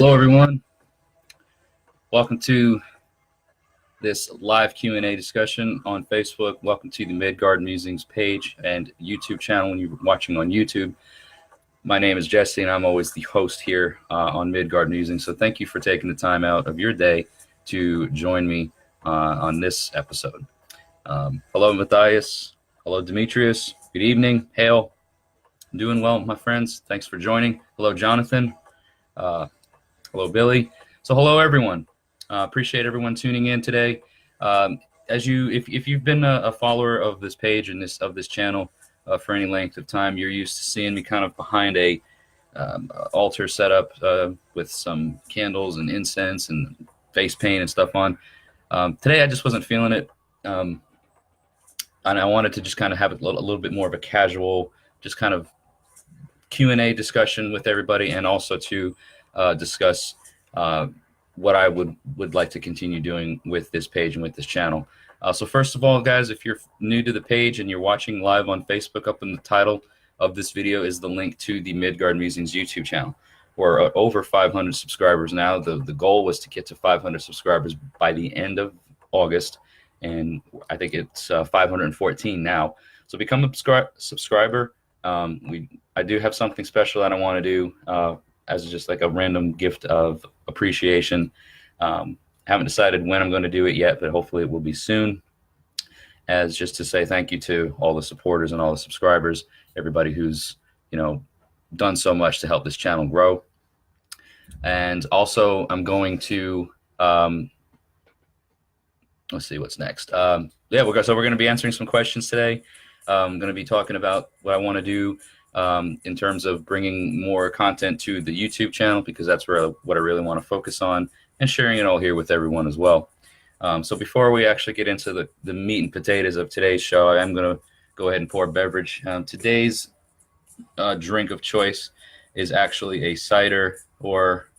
Hello, everyone. Welcome to this live Q&A discussion on Facebook. Welcome to the Midgard Musings page and YouTube channel when you're watching on YouTube. My name is Jesse, and I'm always the host here on Midgard Musings. So thank you for taking the time out of your day to join me on this episode. Hello, Matthias. Hello, Demetrius. Good evening. Hail. Doing well, my friends. Thanks for joining. Hello, Jonathan. Hello, Billy. So hello, everyone. Appreciate everyone tuning in today. If you've been a follower of this page and of this channel for any length of time, you're used to seeing me kind of behind a altar setup with some candles and incense and face paint and stuff on. Today, I just wasn't feeling it, and I wanted to just kind of have a little bit more of a casual, just kind of Q&A discussion with everybody, and also to discuss what I would like to continue doing with this page and with this channel. So first of all, guys, if you're new to the page and you're watching live on Facebook, up in the title of this video is the link to the Midgard Musings YouTube channel. We're over 500 subscribers now. The goal was to get to 500 subscribers by the end of August, and I think it's 514 now. So become a subscriber. I do have something special that I want to do as just like a random gift of appreciation. Haven't decided when I'm going to do it yet, but hopefully it will be soon, as just to say thank you to all the supporters and all the subscribers, everybody who's, done so much to help this channel grow. And also I'm going to, let's see what's next. So we're going to be answering some questions today. I'm going to be talking about what I want to do in terms of bringing more content to the YouTube channel, because that's what I really want to focus on, and sharing it all here with everyone as well. So before we actually get into the meat and potatoes of today's show, I am going to go ahead and pour a beverage. Today's drink of choice is actually a cider, or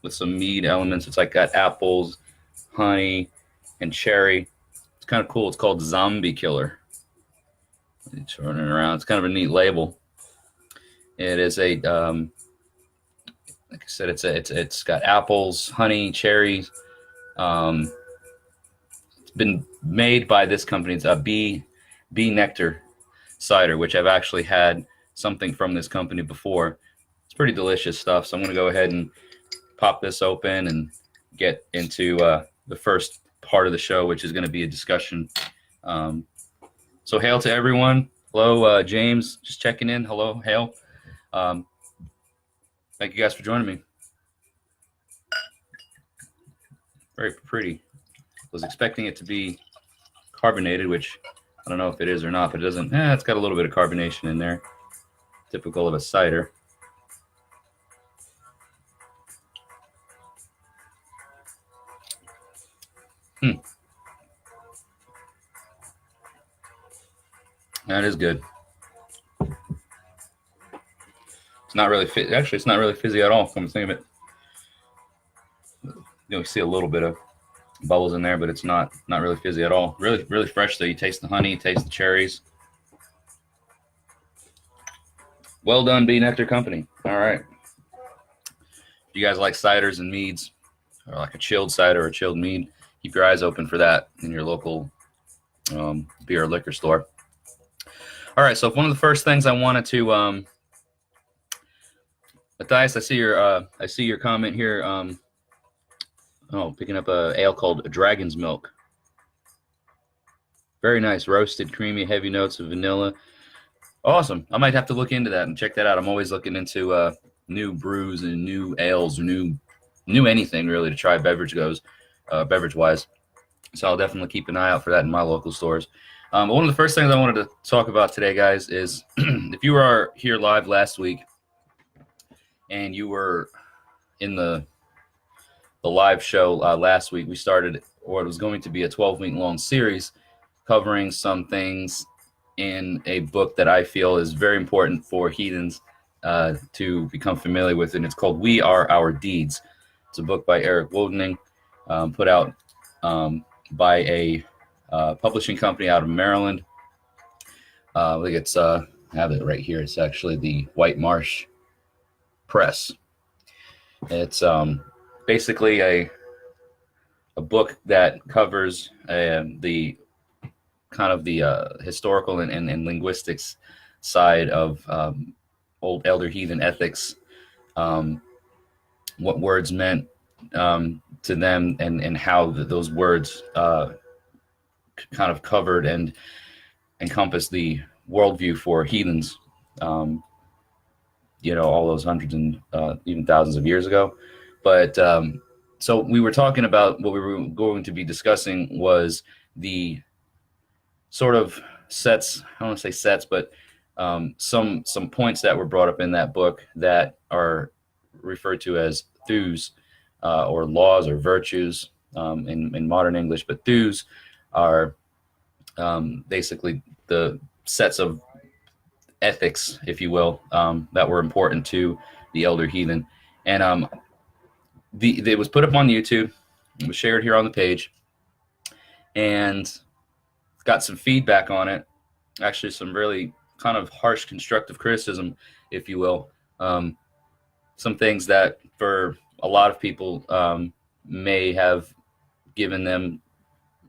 with some mead elements. It's like got apples, honey, and cherry. It's kind of cool. It's called Zombie Killer. It's running around. It's kind of a neat label. It is a, like I said, it's got apples, honey, cherries. It's been made by this company. It's a bee nectar cider, which I've actually had something from this company before. It's pretty delicious stuff. So I'm going to go ahead and pop this open and get into the first part of the show, which is going to be a discussion. So hail to everyone. Hello, James, just checking in. Hello, hail. Thank you guys for joining me. Very pretty. Was expecting it to be carbonated, which I don't know if it is or not, but it doesn't. It's got a little bit of carbonation in there, typical of a cider. That is good. It's not really actually, it's not really fizzy at all. Come to think of it, you see a little bit of bubbles in there, but it's not really fizzy at all. Really fresh though. You taste the honey, you taste the cherries. Well done, Bee Nectar Company. All right. If you guys like ciders and meads, or like a chilled cider or a chilled mead, keep your eyes open for that in your local beer or liquor store. All right, so one of the first things I wanted to, Matthias, I see your comment here. Picking up a ale called Dragon's Milk. Very nice, roasted, creamy, heavy notes of vanilla. Awesome. I might have to look into that and check that out. I'm always looking into new brews and new ales, or new anything really to try beverage-wise. So I'll definitely keep an eye out for that in my local stores. But one of the first things I wanted to talk about today, guys, is if you were here live last week and you were in the live show last week, we started, or it was going to be a 12-week long series covering some things in a book that I feel is very important for heathens to become familiar with, and it's called We Are Our Deeds. It's a book by Eric Wodening, put out by a publishing company out of Maryland. I think it's I have it right here. It's actually the White Marsh Press. It's basically a book that covers the kind of the historical and linguistics side of old elder heathen ethics, um, what words meant to them, and how those words kind of covered and encompassed the worldview for heathens, all those hundreds and even thousands of years ago. But so we were talking about what we were going to be discussing was the sort of sets. I don't want to say sets, but some points that were brought up in that book that are referred to as thews, or laws or virtues in modern English. But thews are basically the sets of ethics, if you will, that were important to the elder heathen. And it was put up on YouTube. It was shared here on the page, and got some feedback on it. Actually, some really kind of harsh constructive criticism, if you will. Some things that for a lot of people may have given them,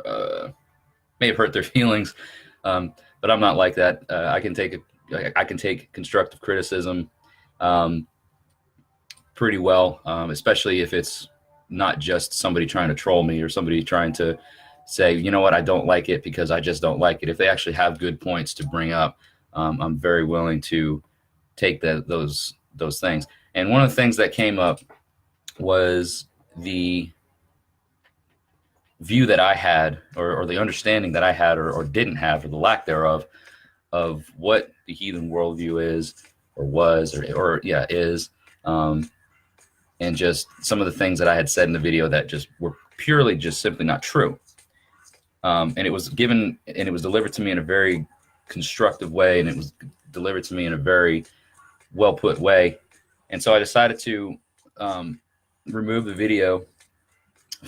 may have hurt their feelings. But I'm not like that. I can take constructive criticism pretty well, especially if it's not just somebody trying to troll me or somebody trying to say, you know what, I don't like it because I just don't like it. If they actually have good points to bring up, I'm very willing to take those things. And one of the things that came up was the view that I had, or the understanding that I had, or didn't have, or the lack thereof, of what the heathen worldview is, or was, or is, and just some of the things that I had said in the video that just were purely just simply not true. And it was given, and it was delivered to me in a very constructive way, and it was delivered to me in a very well put way. And so I decided to remove the video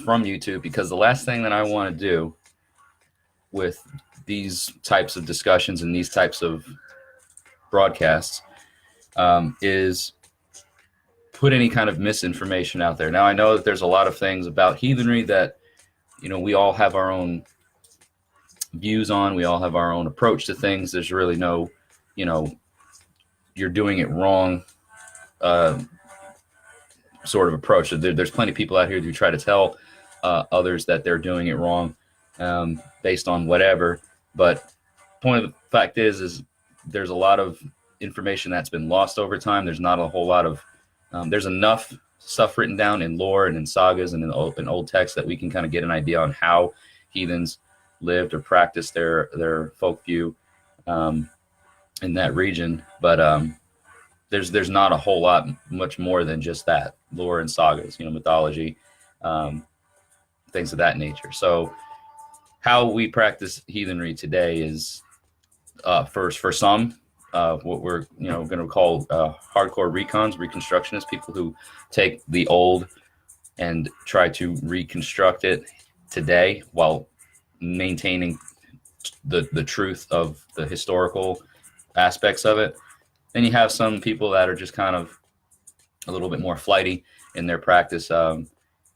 from YouTube, because the last thing that I want to do with these types of discussions and these types of broadcasts is put any kind of misinformation out there. Now, I know that there's a lot of things about heathenry that, we all have our own views on. We all have our own approach to things. There's really no, you're doing it wrong sort of approach. There's plenty of people out here who try to tell others that they're doing it wrong based on whatever. But point of the fact is there's a lot of information that's been lost over time. There's not a whole lot of there's enough stuff written down in lore and in sagas and in old texts that we can kind of get an idea on how heathens lived or practiced their folk view in that region. But there's not a whole lot much more than just that lore and sagas, mythology, things of that nature. So how we practice heathenry today is first for some what we're going to call hardcore reconstructionists, people who take the old and try to reconstruct it today while maintaining the truth of the historical aspects of it. Then you have some people that are just kind of a little bit more flighty in their practice.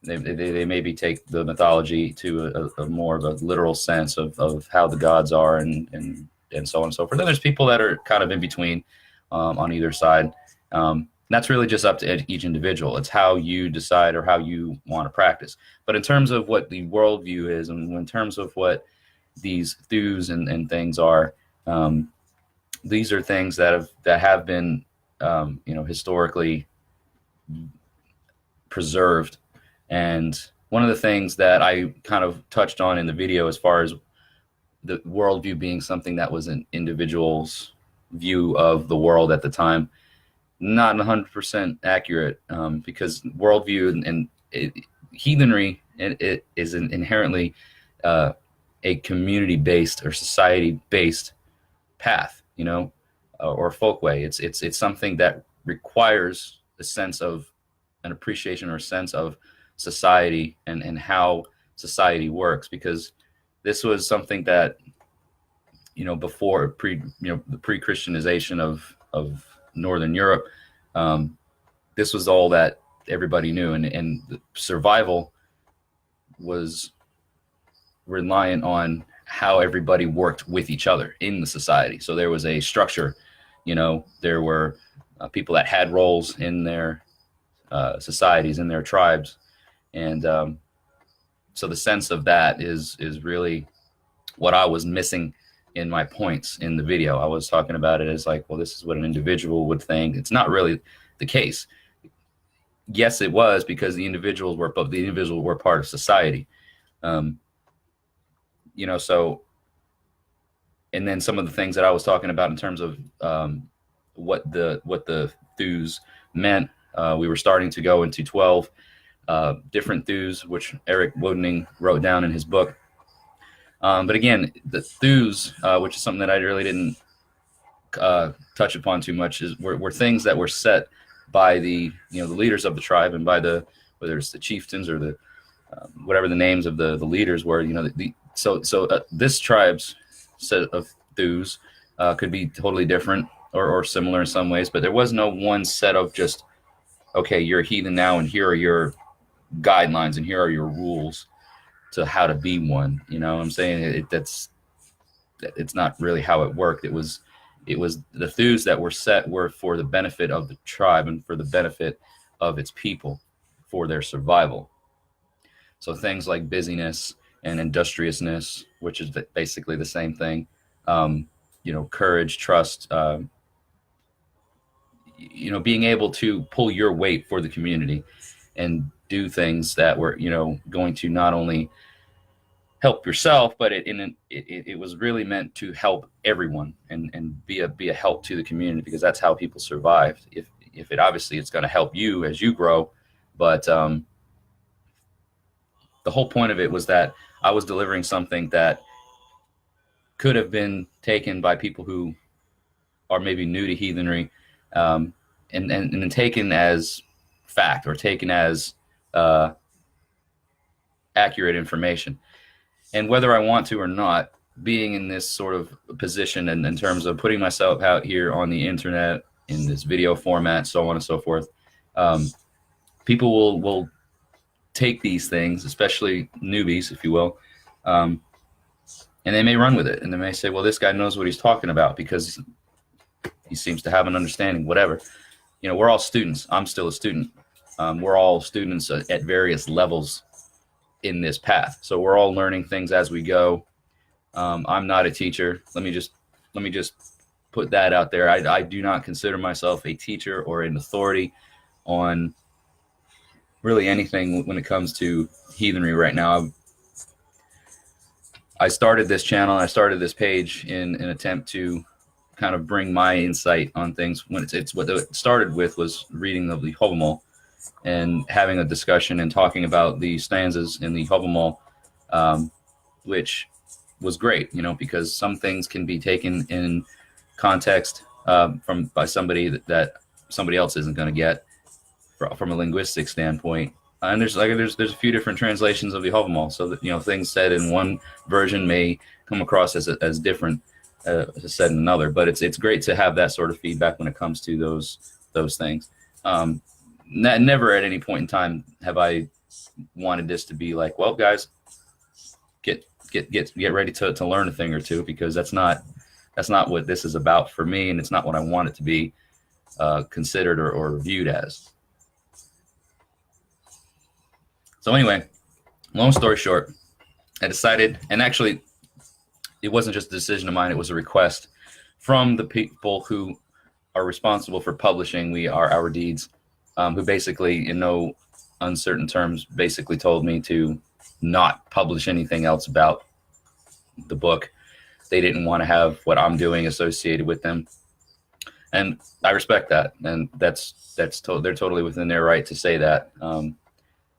They maybe take the mythology to a more of a literal sense of how the gods are and so on and so forth. Then there's people that are kind of in between on either side. That's really just up to each individual. It's how you decide or how you want to practice. But in terms of what the worldview is, and in terms of what these thews and things are, these are things that have been historically preserved. And one of the things that I kind of touched on in the video, as far as the worldview being something that was an individual's view of the world at the time, not 100% accurate, because worldview and heathenry it is inherently a community-based or society-based path, or folkway. It's something that requires a sense of an appreciation or a sense of society and how society works, because this was something that before the pre-Christianization of Northern Europe, this was all that everybody knew, and the survival was reliant on how everybody worked with each other in the society. So there was a structure, there were people that had roles in their societies, in their tribes. And so the sense of that is really what I was missing in my points in the video. I was talking about it as like, well, this is what an individual would think. It's not really the case. Yes, it was, because the individuals were part of society. So, and then some of the things that I was talking about in terms of what the thews meant. We were starting to go into 12 different thews, which Eric Wodening wrote down in his book. But again, the thews, which is something that I really didn't touch upon too much, were things that were set by the leaders of the tribe, and by whether it's the chieftains or the whatever the names of the leaders were. So this tribe's set of thews could be totally different or similar in some ways, but there was no one set of just, okay, you're a heathen now, and here are your guidelines, and here are your rules to how to be one. You know what I'm saying? It's not really how it worked. It was the thews that were set were for the benefit of the tribe and for the benefit of its people, for their survival. So things like busyness and industriousness, which is basically the same thing, courage, trust, being able to pull your weight for the community and do things that were, going to not only help yourself, but it was really meant to help everyone and be a help to the community, because that's how people survived. If it obviously it's going to help you as you grow, but the whole point of it was that I was delivering something that could have been taken by people who are maybe new to heathenry, and then taken as fact, or taken as accurate information. And whether I want to or not, being in this sort of position, and in terms of putting myself out here on the internet in this video format, so on and so forth, people will take these things, especially newbies, if you will, and they may run with it, and they may say, well, this guy knows what he's talking about because he seems to have an understanding, whatever. We're all students. I'm still a student. We're all students at various levels in this path. So we're all learning things as we go. I'm not a teacher. Let me just put that out there. I do not consider myself a teacher or an authority on really anything when it comes to heathenry right now. I started this channel, I started this page in an attempt to kind of bring my insight on things. When it's what it started with was reading of the Havamal and having a discussion and talking about the stanzas in the Havamal, which was great, because some things can be taken in context by somebody that somebody else isn't going to get from a linguistic standpoint. And there's a few different translations of the Havamal, so that things said in one version may come across as different as said in another. But it's great to have that sort of feedback when it comes to those things. Never at any point in time have I wanted this to be like, well, guys, get ready to learn a thing or two, because that's not what this is about for me, and it's not what I want it to be considered or viewed as. So anyway, long story short, I decided, and actually it wasn't just a decision of mine, it was a request from the people who are responsible for publishing our deeds, who basically, in no uncertain terms, basically told me to not publish anything else about the book. They didn't want to have what I'm doing associated with them. And I respect that. And they're totally within their right to say that.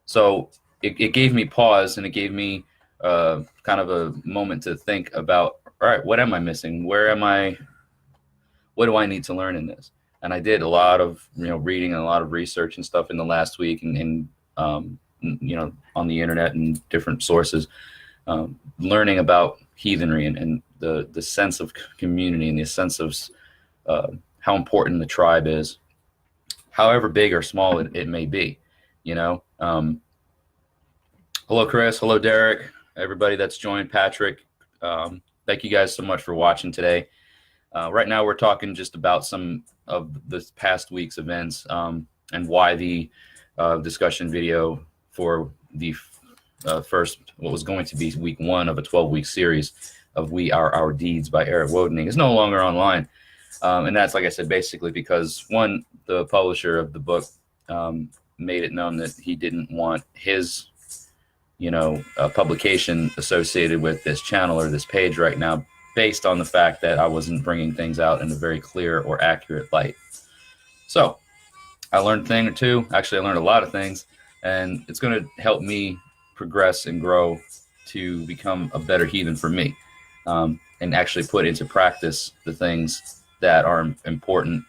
So it gave me pause, and it gave me kind of a moment to think about, all right, what am I missing? What do I need to learn in this? And I did a lot of reading and a lot of research and stuff in the last week, and on the internet and different sources, learning about heathenry and the sense of community and the sense of how important the tribe is, however big or small it may be. you know. Hello, Chris. Hello, Derek. Everybody that's joined, Patrick. Thank you guys so much for watching today. Right now, we're talking just about some of this past week's events and why the discussion video for the first, what was going to be week 1 of a 12-week series of We Are Our Deeds by Eric Wodening is no longer online. And that's, like I said, basically because, one, the publisher of the book made it known that he didn't want his publication associated with this channel or this page right now, based on the fact that I wasn't bringing things out in a very clear or accurate light. So I learned a thing or two. Actually, I learned a lot of things, and it's going to help me progress and grow to become a better heathen for me, and actually put into practice the things that are important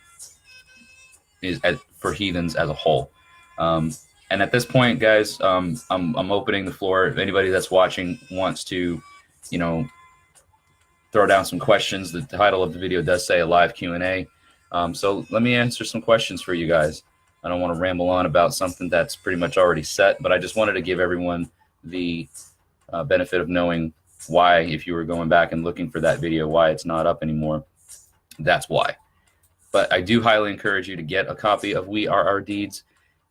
for heathens as a whole. And at this point, guys, I'm opening the floor. If anybody that's watching wants to, throw down some questions, the title of the video does say a live Q&A. So let me answer some questions for you guys. I don't want to ramble on about something that's pretty much already set, but I just wanted to give everyone the benefit of knowing why, if you were going back and looking for that video, why it's not up anymore. That's why. But I do highly encourage you to get a copy of We Are Our Deeds.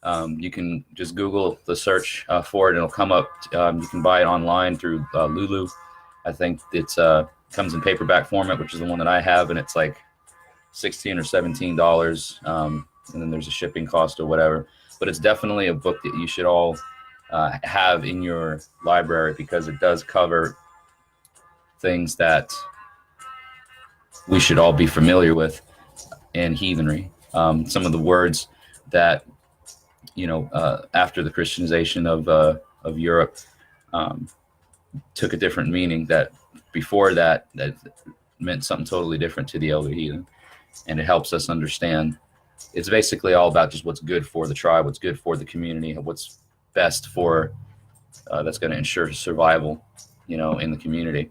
You can just Google the search for it, and it'll come up. You can buy it online through Lulu. I think it comes in paperback format, which is the one that I have, and it's like $16 or $17. And then there's a shipping cost or whatever. But it's definitely a book that you should all have in your library, because it does cover things that we should all be familiar with in heathenry. Some of the words that after the Christianization of Europe, took a different meaning that before that meant something totally different to the elder heathen. And it helps us understand. It's basically all about just what's good for the tribe, what's good for the community, what's best for that's going to ensure survival, in the community.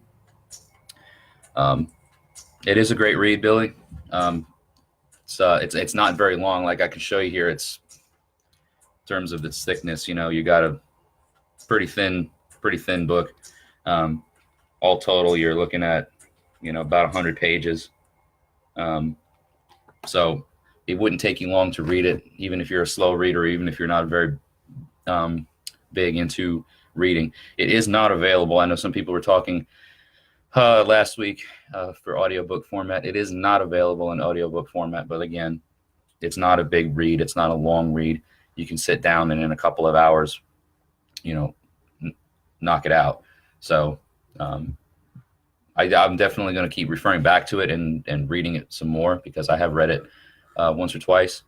It is a great read, Billy. It's not very long. Like I can show you here, it's in terms of its thickness, you got a pretty thin book. All total, you're looking at, about 100 pages. So it wouldn't take you long to read it, even if you're a slow reader, even if you're not very big into reading. It is not available. I know some people were talking last week for audiobook format. It is not available in audiobook format, but again, it's not a big read. It's not a long read. You can sit down and in a couple of hours, knock it out. So I'm definitely going to keep referring back to it and reading it some more, because I have read it once or twice.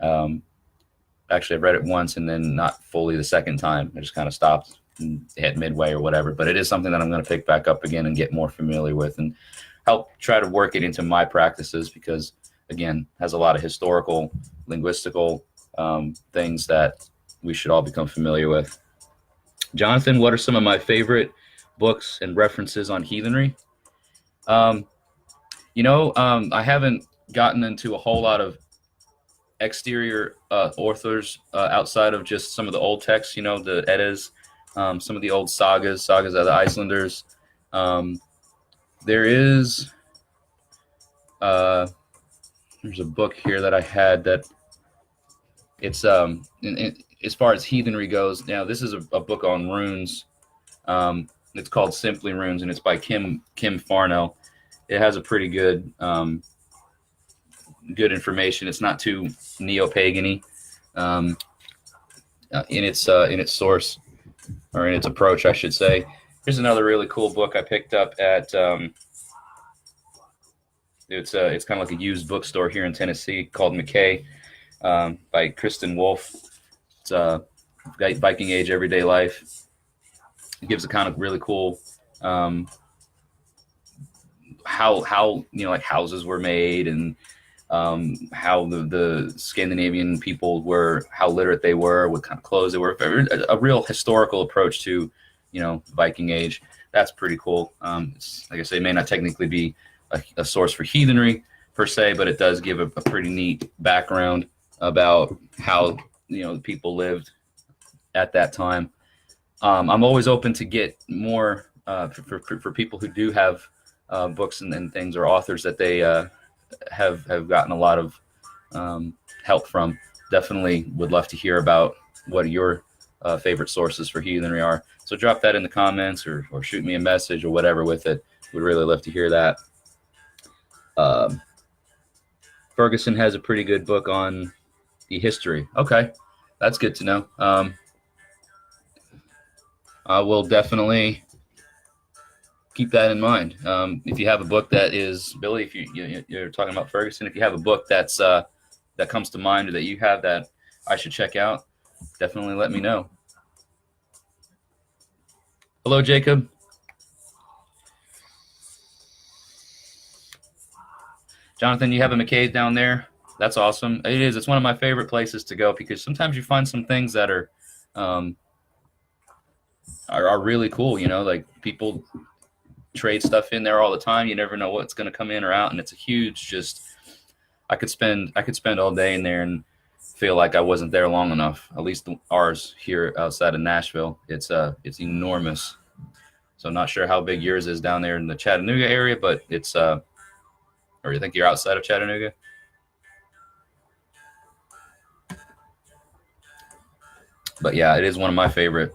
Actually, I've read it once and then not fully the second time. I just kind of stopped and hit midway or whatever. But it is something that I'm going to pick back up again and get more familiar with and help try to work it into my practices, because, again, has a lot of historical, linguistical things that we should all become familiar with. Jonathan, what are some of my favorite books and references on heathenry? I haven't gotten into a whole lot of exterior authors outside of just some of the old texts, the Eddas, some of the old sagas of the Icelanders. There's a book here that I had that it's as far as heathenry goes. Now, this is a book on runes. It's called Simply Runes, and it's by Kim Farnell. It has a pretty good information. It's not too neo-pagan-y in its source, or in its approach, I should say. Here's another really cool book I picked up at it's kind of like a used bookstore here in Tennessee called McKay, by Kristen Wolf. It's Viking Age Everyday Life. It gives a kind of really cool how like houses were made, and how the Scandinavian people were, how literate they were, what kind of clothes they were. A real historical approach to Viking Age. That's pretty cool. It's, like I say, it may not technically be a source for heathenry per se, but it does give a pretty neat background about how people lived at that time. I'm always open to get more for people who do have books and things or authors that they have gotten a lot of help from. Definitely would love to hear about what your favorite sources for heathenry are. So drop that in the comments or shoot me a message or whatever with it. Would really love to hear that. Ferguson has a pretty good book on the history. Okay, that's good to know. I will definitely keep that in mind. If you have a book that is, Billy, if you're talking about Ferguson, if you have a book that's that comes to mind or that you have that I should check out, definitely let me know. Hello, Jacob. Jonathan, you have a McKay's down there. That's awesome. It is. It's one of my favorite places to go because sometimes you find some things that are really cool. You know, like people trade stuff in there all the time. You never know what's going to come in or out, and it's a huge. Just I could spend all day in there and feel like I wasn't there long enough. At least ours here outside of Nashville, it's enormous. So I'm not sure how big yours is down there in the Chattanooga area, but it's or you think you're outside of Chattanooga? But yeah, it is one of my favorite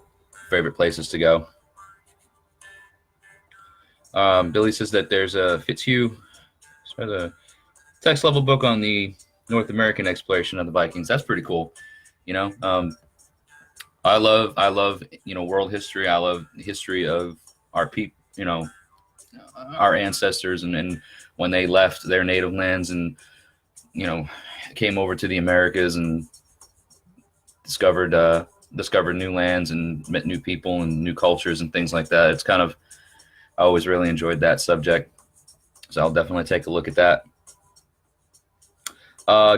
places to go. Billy says that there's a Fitzhugh, a text level book on the North American exploration of the Vikings. That's pretty cool. You know, I love world history. I love the history of our people. You know, our ancestors and when they left their native lands and came over to the Americas and discovered new lands and met new people and new cultures and things like that. It's kind of, I always really enjoyed that subject, so I'll definitely take a look at that.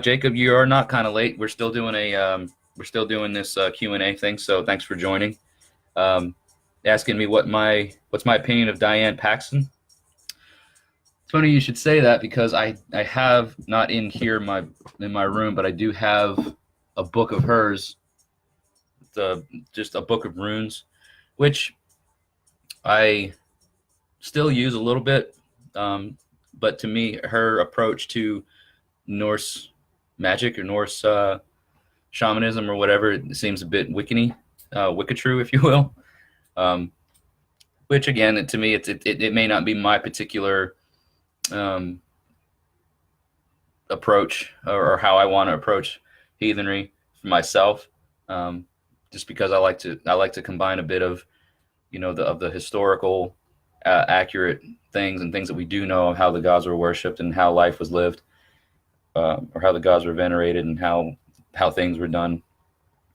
Jacob, you are not kind of late. We're still doing this Q&A thing, so thanks for joining. Asking me what's my opinion of Diane Paxton. It's funny you should say that because I have not in here in my room, but I do have a book of hers, just a book of runes, which I still use a little bit, but to me, her approach to Norse magic or Norse shamanism or whatever, it seems a bit Wicca-true, if you will. Which again, to me, it may not be my particular approach or how I want to approach heathenry for myself. Just because I like to combine a bit of, of the historical, accurate things and things that we do know of how the gods were worshipped and how life was lived, or how the gods were venerated and how things were done,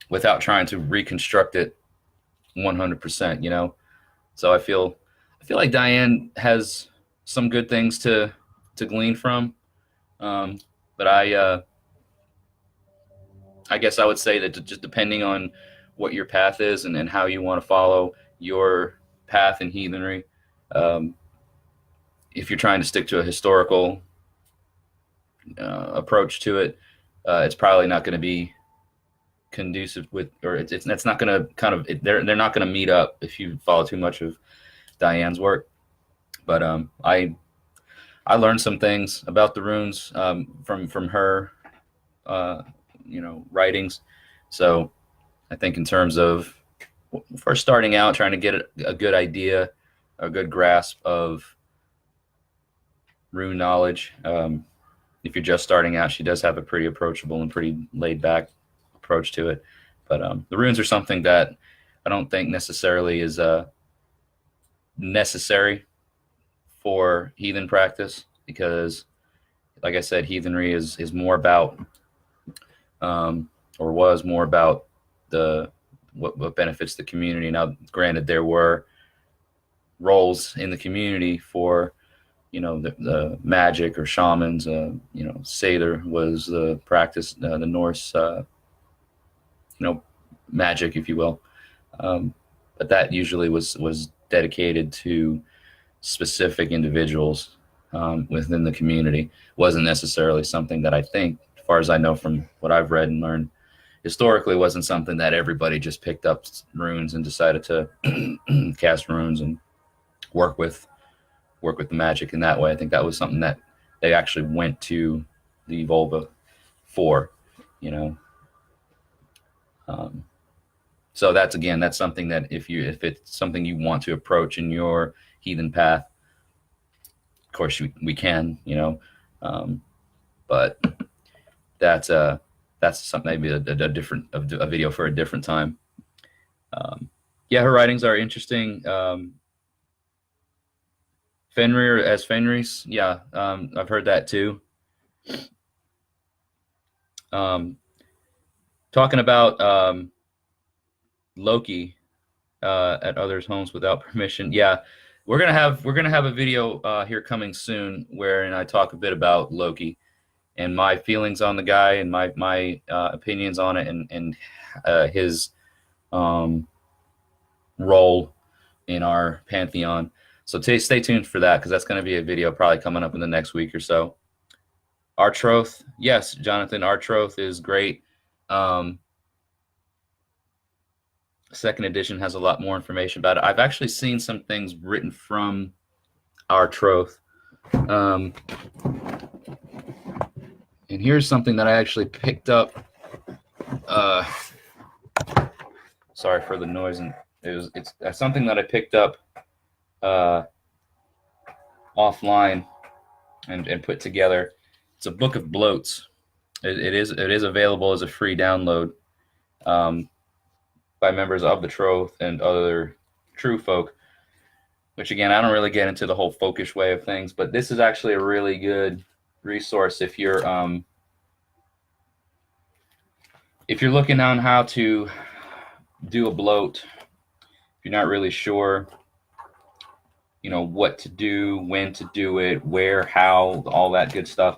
without trying to reconstruct it 100%. So I feel like Diane has some good things to glean from, but I guess I would say that just depending on what your path is and how you want to follow your path in heathenry, if you're trying to stick to a historical approach to it, it's probably not going to be conducive with, or it's not going to they're not going to meet up if you follow too much of Diane's work. But I learned some things about the runes from her writings. So I think in terms of first starting out, trying to get a good idea, a good grasp of rune knowledge. If you're just starting out, she does have a pretty approachable and pretty laid back approach to it. But the runes are something that I don't think necessarily is necessary for heathen practice, because like I said, heathenry is more about or was more about what benefits the community. Now, granted, there were roles in the community for the magic or shamans. Sather was the practice, the Norse magic, if you will, but that usually was dedicated to specific individuals within the community. Wasn't necessarily something that I think, as far as I know from what I've read and learned, historically wasn't something that everybody just picked up runes and decided to cast runes and work with the magic in that way. I think that was something that they actually went to the Volva for, you know. So that's something that if it's something you want to approach in your heathen path, of course we can, you know. But that's something, maybe a video for a different time. Yeah, her writings are interesting. Fenrir as Fenris, yeah, I've heard that too. Talking about Loki at others' homes without permission. Yeah, we're gonna have a video here coming soon wherein I talk a bit about Loki and my feelings on the guy and my opinions on it and his role in our pantheon. So stay tuned for that, because that's going to be a video probably coming up in the next week or so. Artroth, yes, Jonathan, Artroth is great. Second edition has a lot more information about it. I've actually seen some things written from Artroth. And here's something that I actually picked up. Sorry for the noise, and it's something that I picked up offline and put together. It's a book of bloats. It is available as a free download by members of the Troth and other true folk, which again, I don't really get into the whole folkish way of things, but this is actually a really good resource if you're looking on how to do a bloat, if you're not really sure, you know, what to do, when to do it, where, how, all that good stuff.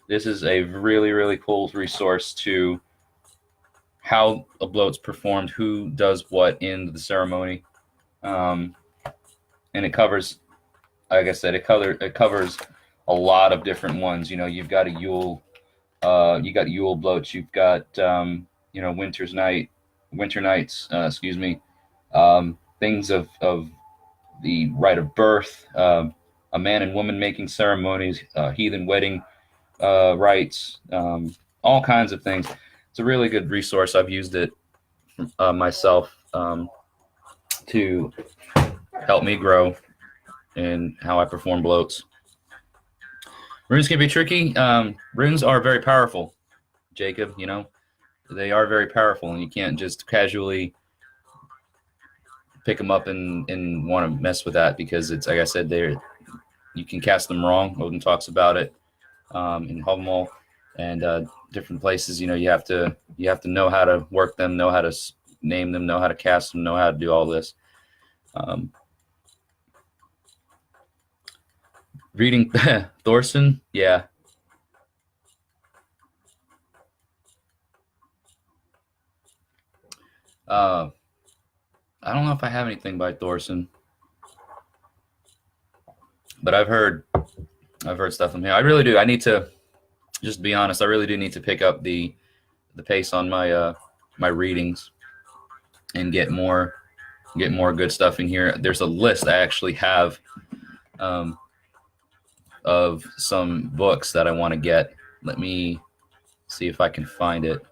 This is a really, really cool resource to how a bloat's performed, who does what in the ceremony. And it covers, like I said, it covers a lot of different ones. You know, you've got a Yule, you got Yule bloats, you've got, you know, winter nights, things of the rite of birth, a man and woman making ceremonies, heathen wedding rites, all kinds of things. It's a really good resource. I've used it myself to help me grow in how I perform bloats. Runes can be tricky. Runes are very powerful, Jacob. You know, they are very powerful, and you can't just casually pick them up and want to mess with that, because it's, like I said, you can cast them wrong. Odin talks about it in Hogmol and different places. You know, you have to know how to work them, know how to name them, know how to cast them, know how to do all this. Reading Thorson, yeah. I don't know if I have anything by Thorson, but I've heard stuff from him. I really do. I need to, just be honest, I really do need to pick up the pace on my my readings and get more good stuff in here. There's a list I actually have of some books that I want to get. Let me see if I can find it.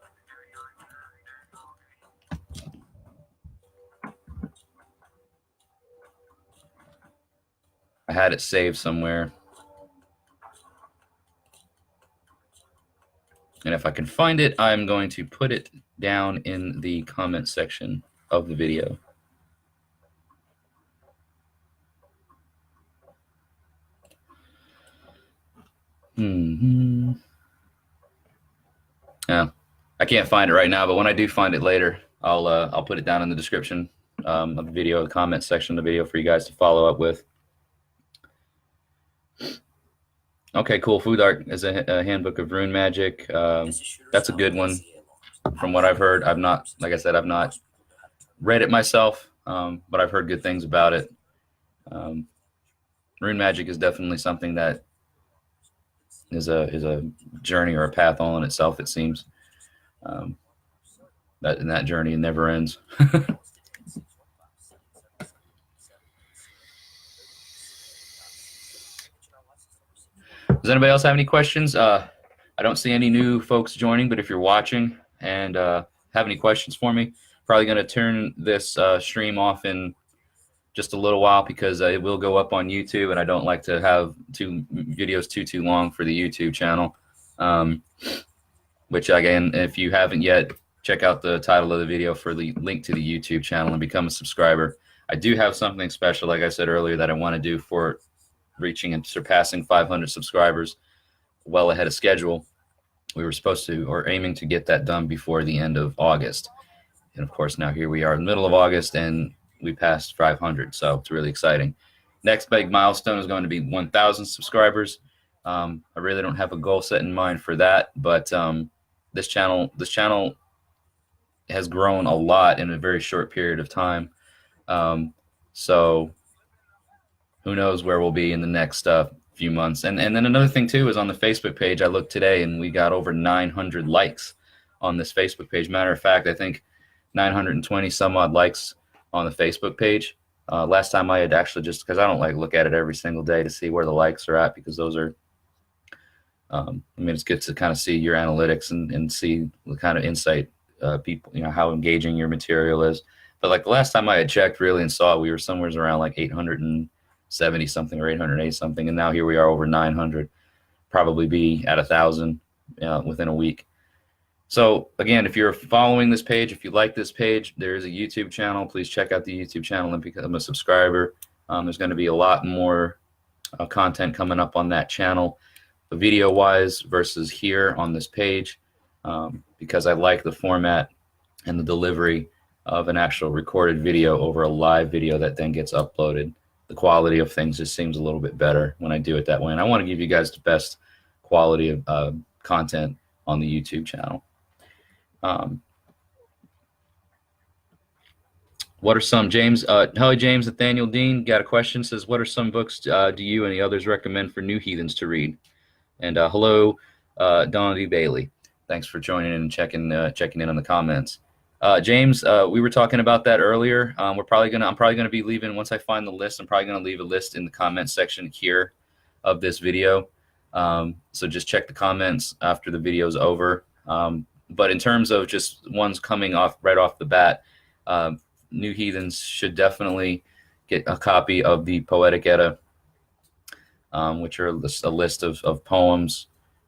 I had it saved somewhere. And if I can find it, I'm going to put it down in the comment section of the video. Yeah, I can't find it right now, but when I do find it later, I'll put it down in the description of the video, the comment section of the video, for you guys to follow up with. Okay, cool. Food Art is a handbook of rune magic. That's a good one, from what I've heard. I've not, like I said, I've not read it myself, but I've heard good things about it. Rune magic is definitely something that is a journey or a path all in itself, it seems. that journey never ends. Does anybody else have any questions? I don't see any new folks joining, but if you're watching and have any questions for me, probably going to turn this stream off in just a little while because it will go up on YouTube, and I don't like to have videos too long for the YouTube channel. Which again, if you haven't yet, check out the title of the video for the link to the YouTube channel and become a subscriber. I do have something special, like I said earlier, that I want to do for reaching and surpassing 500 subscribers well ahead of schedule. We were supposed to, or aiming to get that done before the end of August. And of course, now here we are in the middle of August and we passed 500. So it's really exciting. Next big milestone is going to be 1,000 subscribers. I really don't have a goal set in mind for that, but this channel has grown a lot in a very short period of time. So who knows where we'll be in the next few months. And then another thing too is on the Facebook page. I looked today and we got over 900 likes on this Facebook page. Matter of fact, I think 920 some odd likes on the Facebook page. Last time I had actually, just because I don't like look at it every single day to see where the likes are at, because those are, I mean, it's good to kind of see your analytics and see the kind of insight people, how engaging your material is. But like the last time I had checked really and saw it, we were somewhere around like 870 something or 880 something, and now here we are over 900. Probably be at 1,000 within a week. So again, if you're following this page, if you like this page, there is a YouTube channel. Please check out the YouTube channel and become a subscriber. There's going to be a lot more content coming up on that channel, video-wise versus here on this page, because I like the format and the delivery of an actual recorded video over a live video that then gets uploaded. The quality of things just seems a little bit better when I do it that way. And I want to give you guys the best quality of content on the YouTube channel. What are some, James, hello James, Nathaniel Dean got a question, says, what are some books do you and the others recommend for new heathens to read? And hello, Donna D. Bailey. Thanks for joining in and checking in on the comments. James, we were talking about that earlier. I'm probably gonna be leaving, once I find the list, I'm probably gonna leave a list in the comment section here of this video. So just check the comments after the video's over. But in terms of just ones coming off right off the bat, new heathens should definitely get a copy of the Poetic Edda, which are a list of poems.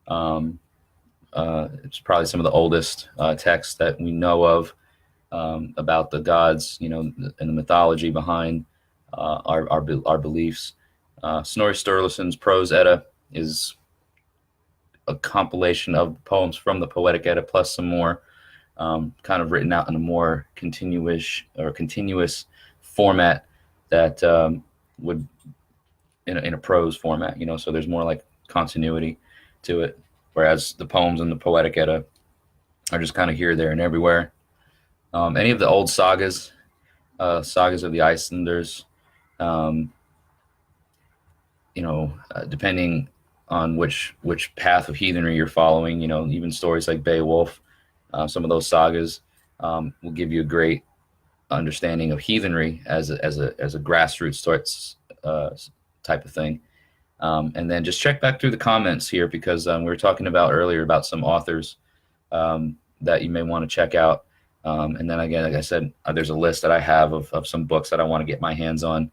It's probably some of the oldest texts that we know of about the gods, and the mythology behind our beliefs. Snorri Sturluson's Prose Edda is a compilation of poems from the Poetic Edda plus some more kind of written out in a more continuous format that would in a prose format, so there's more like continuity to it, whereas the poems in the Poetic Edda are just kind of here, there, and everywhere. Any of the old sagas of the Icelanders, depending on which path of heathenry you're following, even stories like Beowulf, some of those sagas will give you a great understanding of heathenry as a grassroots sorts type of thing. And then just check back through the comments here, because we were talking about earlier about some authors that you may want to check out. And then again, like I said, there's a list that I have of some books that I want to get my hands on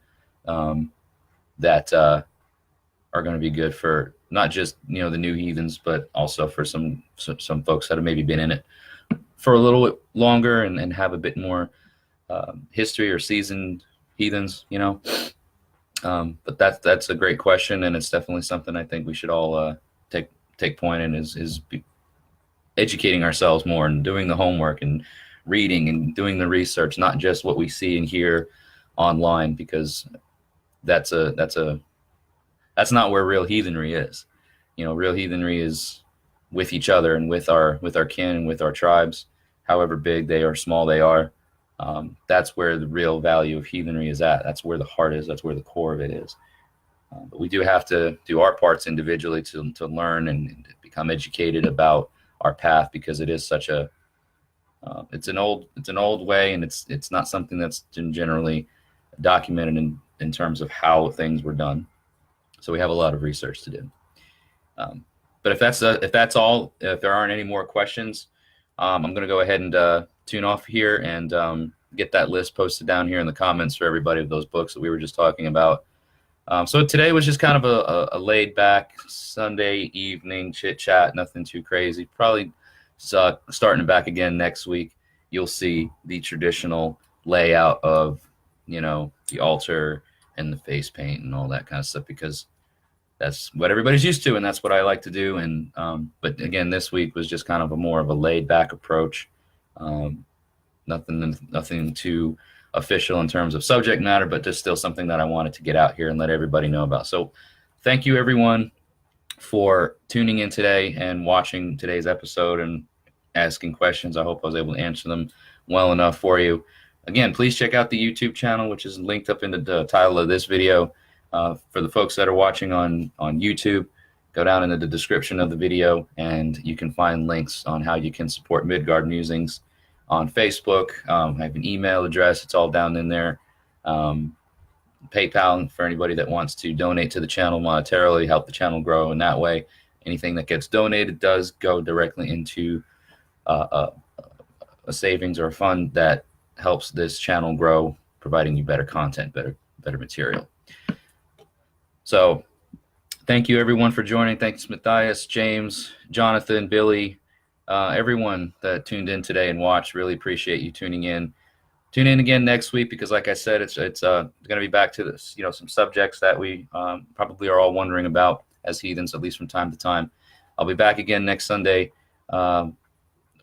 that are going to be good for not just the new heathens, but also for some folks that have maybe been in it for a little bit longer and have a bit more history, or seasoned heathens, But that's a great question, and it's definitely something I think we should all take point in is educating ourselves more and doing the homework and reading and doing the research, not just what we see and hear online, because that's not where real heathenry is. Real heathenry is with each other and with our kin and with our tribes, however big they or small they are. That's where the real value of heathenry is at. That's where the heart is. That's where the core of it is. But we do have to do our parts individually to learn and become educated about our path, because it is such a It's an old way, and it's not something that's generally documented in terms of how things were done. So we have a lot of research to do. But if that's all, if there aren't any more questions, I'm going to go ahead and tune off here and get that list posted down here in the comments for everybody of those books that we were just talking about. So today was just kind of a laid back Sunday evening chit chat, nothing too crazy. Probably starting back again next week. You'll see the traditional layout of, the altar and the face paint and all that kind of stuff, because that's what everybody's used to, and that's what I like to do. And but again, this week was just kind of more of a laid back approach. Nothing too official in terms of subject matter, but just still something that I wanted to get out here and let everybody know about. So thank you everyone for tuning in today and watching today's episode and asking questions. I hope I was able to answer them well enough for you. Again, please check out the YouTube channel, which is linked up in the title of this video. For the folks that are watching on YouTube, go down into the description of the video and you can find links on how you can support Midgard Musings. On Facebook, I have an email address. It's all down in there. PayPal for anybody that wants to donate to the channel monetarily, help the channel grow in that way. Anything that gets donated does go directly into a savings or a fund that helps this channel grow, providing you better content, better material. So thank you everyone for joining. Thanks Matthias, James, Jonathan, Billy, everyone that tuned in today and watched. Really appreciate you tuning in. Tune in again next week, because like I said, it's going to be back to this, some subjects that we probably are all wondering about as heathens, at least from time to time. I'll be back again next Sunday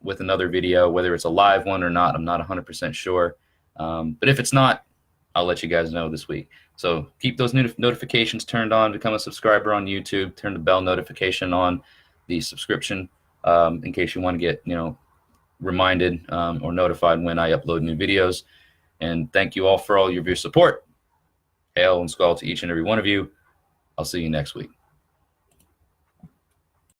with another video, whether it's a live one or not. I'm not 100% sure. But if it's not, I'll let you guys know this week. So keep those notifications turned on. Become a subscriber on YouTube. Turn the bell notification on, the subscription, in case you want to get, reminded or notified when I upload new videos. And thank you all for all of your support. Hail and skull to each and every one of you. I'll see you next week.